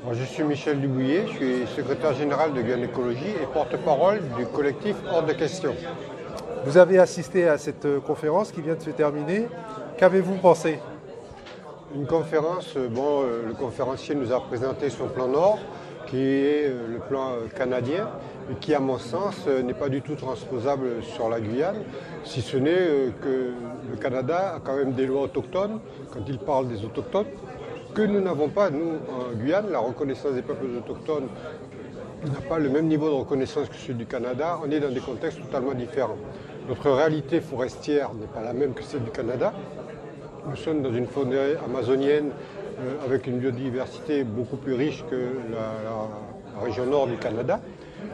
Moi, je suis Michel Dubouillet, je suis secrétaire général de Guyane Écologie et porte-parole du collectif Hors de Question. Vous avez assisté à cette conférence qui vient de se terminer. Qu'avez-vous pensé? Une conférence, le conférencier nous a présenté son plan Nord, qui est le plan canadien, et qui, à mon sens, n'est pas du tout transposable sur la Guyane, si ce n'est que le Canada a quand même des lois autochtones, quand il parle des autochtones, que nous n'avons pas, nous, en Guyane. La reconnaissance des peuples autochtones n'a pas le même niveau de reconnaissance que celui du Canada. On est dans des contextes totalement différents. Notre réalité forestière n'est pas la même que celle du Canada. Nous sommes dans une forêt amazonienne avec une biodiversité beaucoup plus riche que la région nord du Canada,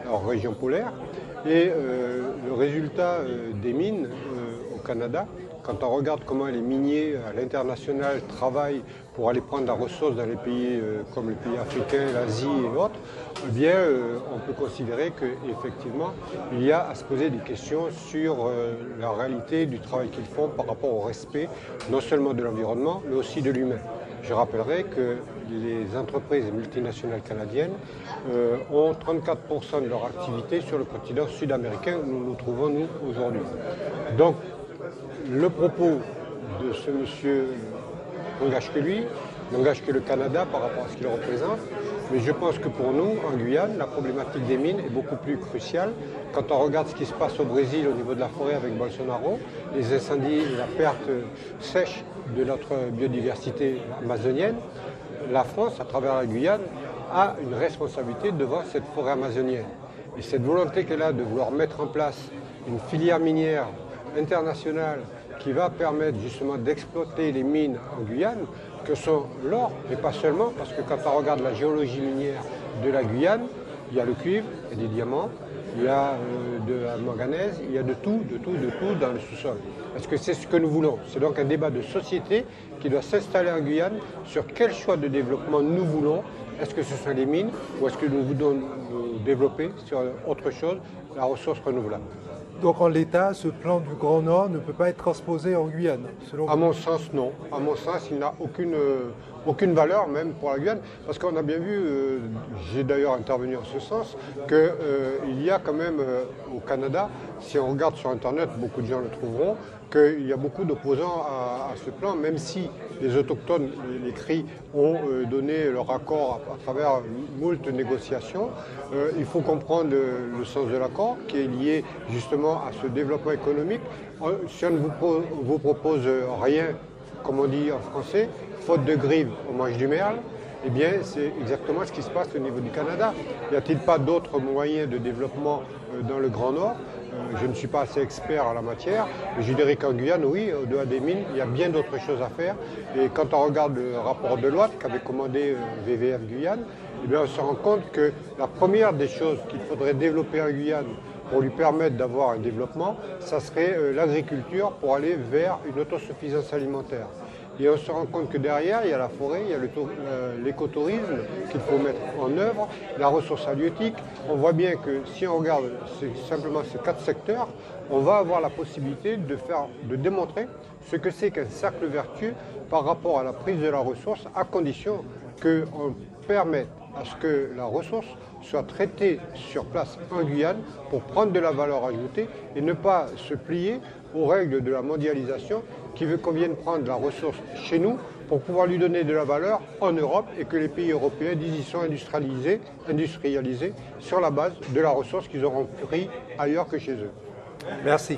la région polaire. Et le résultat des mines au Canada, quand on regarde comment les miniers à l'international travaillent pour aller prendre la ressource dans les pays comme les pays africains, l'Asie et autres, eh bien, on peut considérer qu'effectivement, il y a à se poser des questions sur la réalité du travail qu'ils font par rapport au respect non seulement de l'environnement, mais aussi de l'humain. Je rappellerai que les entreprises multinationales canadiennes ont 34% de leur activité sur le continent sud-américain où nous nous trouvons, nous, aujourd'hui. Donc, le propos de ce monsieur n'engage que lui, n'engage que le Canada par rapport à ce qu'il représente, mais je pense que pour nous, en Guyane, la problématique des mines est beaucoup plus cruciale. Quand on regarde ce qui se passe au Brésil au niveau de la forêt avec Bolsonaro, les incendies et la perte sèche de notre biodiversité amazonienne, la France, à travers la Guyane, a une responsabilité devant cette forêt amazonienne. Et cette volonté qu'elle a de vouloir mettre en place une filière minière internationale qui va permettre justement d'exploiter les mines en Guyane, que sont l'or, mais pas seulement, parce que quand on regarde la géologie minière de la Guyane, il y a le cuivre, il y a des diamants, il y a de la manganèse, il y a de tout dans le sous-sol. Est-ce que c'est ce que nous voulons? C'est donc un débat de société qui doit s'installer en Guyane sur quel choix de développement nous voulons. Est-ce que ce sont les mines ou est-ce que nous voulons nous développer sur autre chose, la ressource renouvelable? Donc en l'état, ce plan du Grand Nord ne peut pas être transposé en Guyane, selon vous? À mon sens, non. À mon sens, il n'a aucune valeur même pour la Guyane, parce qu'on a bien vu, j'ai d'ailleurs intervenu en ce sens, qu'il y a quand même au Canada, si on regarde sur Internet, beaucoup de gens le trouveront, qu'il y a beaucoup d'opposants à ce plan, même si les autochtones, les Cris, ont donné leur accord à travers moult négociations. Il faut comprendre le sens de l'accord qui est lié justement à ce développement économique. Si on ne vous propose rien, comme on dit en français, faute de grive, on mange du merle, eh bien c'est exactement ce qui se passe au niveau du Canada. Y a-t-il pas d'autres moyens de développement dans le Grand Nord? Je ne suis pas assez expert en la matière, mais je dirais qu'en Guyane, oui, au-delà des mines, il y a bien d'autres choses à faire. Et quand on regarde le rapport de Deloitte qu'avait commandé WWF Guyane, eh bien on se rend compte que la première des choses qu'il faudrait développer en Guyane pour lui permettre d'avoir un développement, ça serait l'agriculture pour aller vers une autosuffisance alimentaire. Et on se rend compte que derrière, il y a la forêt, il y a l'écotourisme qu'il faut mettre en œuvre, la ressource halieutique. On voit bien que si on regarde simplement ces 4 secteurs, on va avoir la possibilité de démontrer ce que c'est qu'un cercle vertueux par rapport à la prise de la ressource, à condition qu'on permette à ce que la ressource soit traitée sur place en Guyane pour prendre de la valeur ajoutée et ne pas se plier aux règles de la mondialisation qui veut qu'on vienne prendre la ressource chez nous pour pouvoir lui donner de la valeur en Europe et que les pays européens disent y sont industrialisés sur la base de la ressource qu'ils auront pris ailleurs que chez eux. Merci.